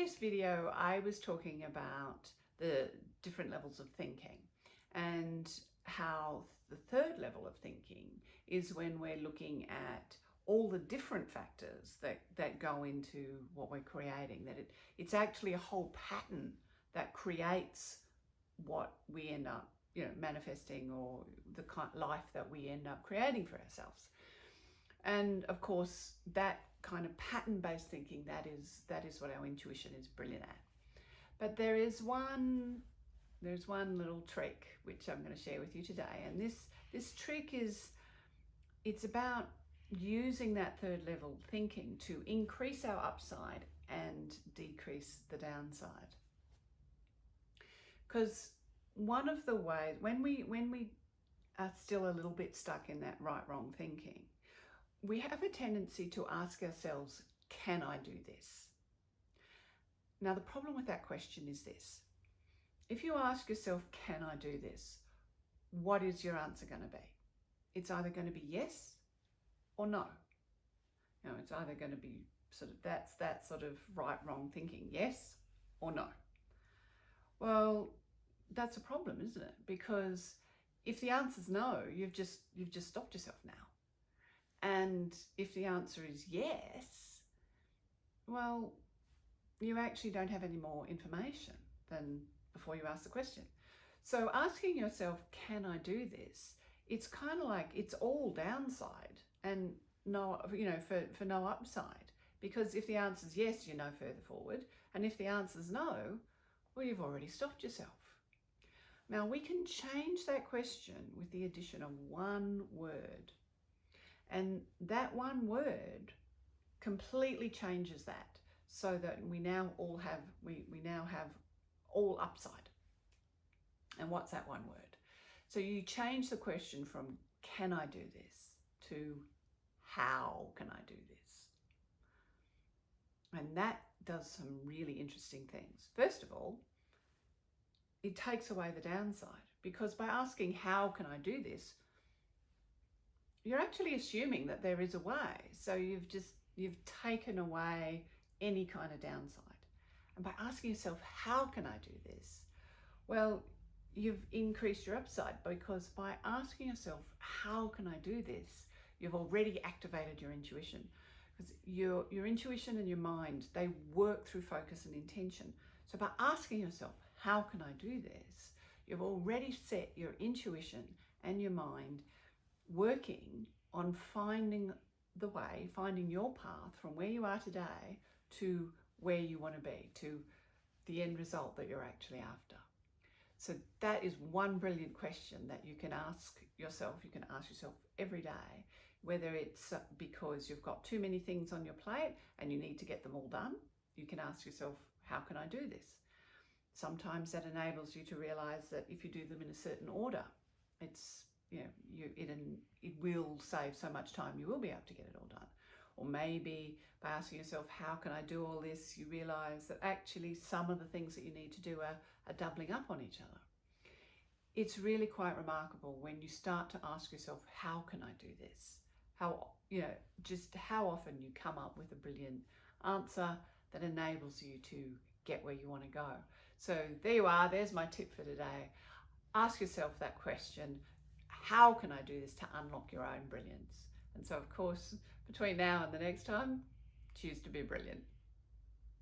previous video, I was talking about the different levels of thinking and how the third level of thinking is when we're looking at all the different factors that go into what we're creating, that it's actually a whole pattern that creates what we end up manifesting, or the kind of life that we end up creating for ourselves. And of course, that kind of pattern-based thinking, that is what our intuition is brilliant at. But there's one little trick which I'm going to share with you today, and this trick it's about using that third level thinking to increase our upside and decrease the downside. Because one of the ways, when we are still a little bit stuck in that right-wrong thinking, we have a tendency to ask ourselves, can I do this? Now, the problem with that question is this. If you ask yourself, can I do this? What is your answer going to be? It's either going to be yes or no. It's either going to be that's that sort of right-wrong thinking, yes or no. Well, that's a problem, isn't it? Because if the answer's no, you've just stopped yourself now. And if the answer is yes, well, you actually don't have any more information than before you ask the question. So asking yourself, can I do this? It's kind of like it's all downside and no, for no upside. Because if the answer is yes, you're no further forward. And if the answer is no, well, you've already stopped yourself. Now, we can change that question with the addition of one word. And that one word completely changes that, so that we now all have all upside. And what's that one word? So you change the question from can I do this to how can I do this? And that does some really interesting things. First of all, it takes away the downside, because by asking how can I do this, you're actually assuming that there is a way. So you've taken away any kind of downside. And by asking yourself, how can I do this? Well, you've increased your upside, because by asking yourself, how can I do this? You've already activated your intuition, because your intuition and your mind, they work through focus and intention. So by asking yourself, how can I do this? You've already set your intuition and your mind working on finding the way, finding your path from where you are today to where you want to be, to the end result that you're actually after. So that is one brilliant question that you can ask yourself. You can ask yourself every day, whether it's because you've got too many things on your plate and you need to get them all done. You can ask yourself, how can I do this? Sometimes that enables you to realize that if you do them in a certain order, it will save so much time, you will be able to get it all done. Or maybe by asking yourself, how can I do all this, you realize that actually some of the things that you need to do are doubling up on each other. It's really quite remarkable when you start to ask yourself, how can I do this? Just how often you come up with a brilliant answer that enables you to get where you want to go. So there you are, there's my tip for today. Ask yourself that question, how can I do this, to unlock your own brilliance? And so, of course, between now and the next time, choose to be brilliant.